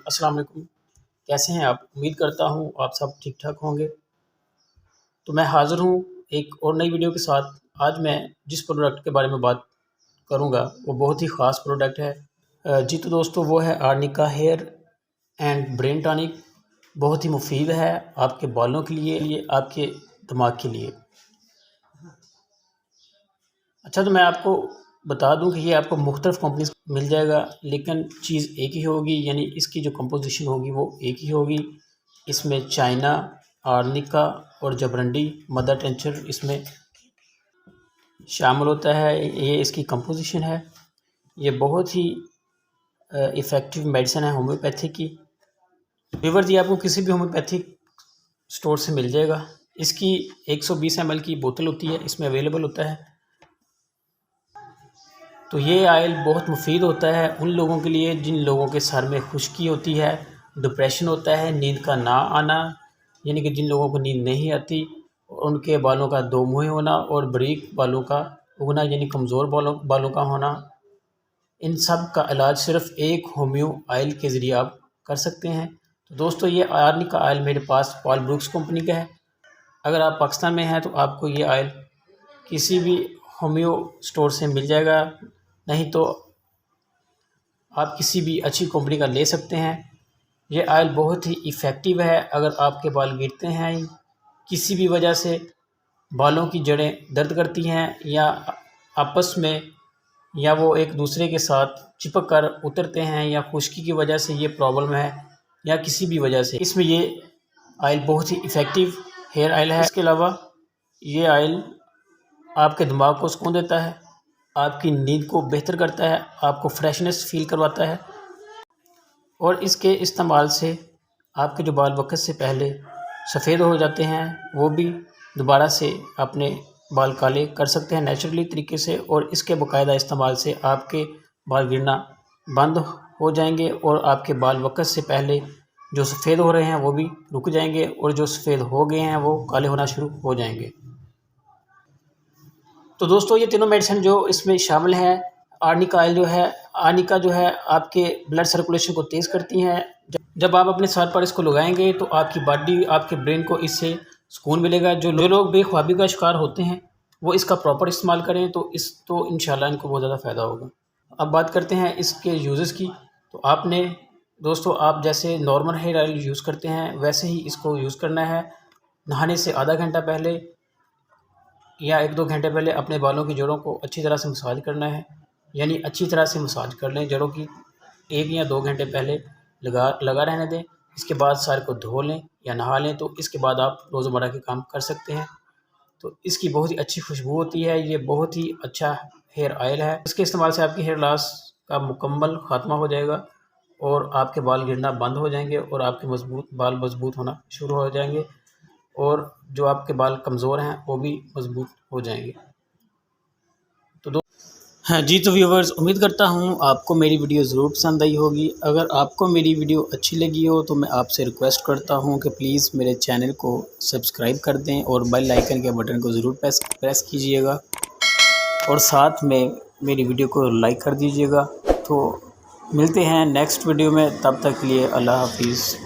अस्सलाम वालेकुम। कैसे हैं आप? उम्मीद करता हूँ आप सब ठीक ठाक होंगे। तो मैं हाज़िर हूँ एक और नई वीडियो के साथ। आज मैं जिस प्रोडक्ट के बारे में बात करूँगा वो बहुत ही ख़ास प्रोडक्ट है। जी तो दोस्तों, वो है Arnica hair and brain tonic. बहुत ही मुफीद है आपके बालों के लिए, आपके दिमाग के लिए। अच्छा, तो मैं आपको बता दूं कि ये आपको मुख्तलिफ़ कंपनीज़ मिल जाएगा, लेकिन चीज़ एक ही होगी, यानी इसकी जो कंपोजिशन होगी वो एक ही होगी। इसमें चाइना, आर्निका और जबरंडी मदर टिंचर इसमें शामिल होता है। ये इसकी कंपोजिशन है। ये बहुत ही इफ़ेक्टिव मेडिसिन है होम्योपैथी की। व्यूअर्स, ये आपको किसी भी होम्योपैथिक स्टोर से मिल जाएगा। इसकी 120 ml की बोतल होती है, इसमें अवेलेबल होता है। तो ये ऑयल बहुत मुफीद होता है उन लोगों के लिए जिन लोगों के सर में खुश्की होती है, डिप्रेशन होता है, नींद का ना आना, यानी कि जिन लोगों को नींद नहीं आती, उनके बालों का दो मुँहे होना और बारीक बालों का उगना, यानी कमज़ोर बालों का होना। इन सब का इलाज सिर्फ़ एक होम्यो ऑयल के ज़रिए आप कर सकते हैं। तो दोस्तों, ये आर्निका ऑयल मेरे पास पॉल ब्रुक्स कंपनी का है। अगर आप पाकिस्तान में हैं तो आपको ये ऑयल किसी भी होम्यो स्टोर से मिल जाएगा, नहीं तो आप किसी भी अच्छी कंपनी का ले सकते हैं। ये ऑयल बहुत ही इफ़ेक्टिव है। अगर आपके बाल गिरते हैं किसी भी वजह से, बालों की जड़ें दर्द करती हैं या आपस में, या वो एक दूसरे के साथ चिपक कर उतरते हैं, या खुश्की की वजह से ये प्रॉब्लम है, या किसी भी वजह से, इसमें ये ऑयल बहुत ही इफ़ेक्टिव हेयर ऑयल है। इसके अलावा ये ऑयल आपके दिमाग को सुकून देता है, आपकी नींद को बेहतर करता है, आपको फ्रेशनेस फील करवाता है, और इसके इस्तेमाल से आपके जो बाल वक्त से पहले सफ़ेद हो जाते हैं वो भी दोबारा से अपने बाल काले कर सकते हैं नेचुरली तरीके से। और इसके बाकायदा इस्तेमाल से आपके बाल गिरना बंद हो जाएंगे और आपके बाल वक्त से पहले जो सफ़ेद हो रहे हैं वो भी रुक जाएंगे, और जो सफ़ेद हो गए हैं वो काले होना शुरू हो जाएंगे। तो दोस्तों, ये तीनों मेडिसिन जो इसमें शामिल हैं, आर्निका जो है आपके ब्लड सर्कुलेशन को तेज़ करती हैं। जब आप अपने सर पर इसको लगाएंगे तो आपकी बॉडी, आपके ब्रेन को इससे सुकून मिलेगा। जो लोग बेख्वाबी का शिकार होते हैं वो इसका प्रॉपर इस्तेमाल करें तो इंशाल्लाह इनको बहुत ज़्यादा फ़ायदा होगा। अब बात करते हैं इसके यूज़ेस की। तो आपने दोस्तों, आप जैसे नॉर्मल हेयर ऑयल यूज़ करते हैं वैसे ही इसको यूज़ करना है। नहाने से आधा घंटा पहले या 1-2 घंटे पहले अपने बालों की जड़ों को अच्छी तरह से मसाज करना है, यानी अच्छी तरह से मसाज कर लें जड़ों की। 1 या 2 घंटे पहले लगा रहने दें। इसके बाद सर को धो लें या नहा लें, तो इसके बाद आप रोज़मर्रा के काम कर सकते हैं। तो इसकी बहुत ही अच्छी खुशबू होती है। ये बहुत ही अच्छा हेयर ऑयल है। इसके इस्तेमाल से आपकी हेयर लॉस का मुकम्मल ख़ात्मा हो जाएगा और आपके बाल गिरना बंद हो जाएंगे और आपके बाल मजबूत होना शुरू हो जाएंगे, और जो आपके बाल कमज़ोर हैं वो भी मजबूत हो जाएंगे। तो हाँ जी, तो व्यूवर्स, उम्मीद करता हूँ आपको मेरी वीडियो ज़रूर पसंद आई होगी। अगर आपको मेरी वीडियो अच्छी लगी हो तो मैं आपसे रिक्वेस्ट करता हूँ कि प्लीज़ मेरे चैनल को सब्सक्राइब कर दें और बेल आइकन के बटन को ज़रूर प्रेस कीजिएगा, और साथ में मेरी वीडियो को लाइक कर दीजिएगा। तो मिलते हैं नेक्स्ट वीडियो में, तब तक के लिए अल्लाह हाफिज़।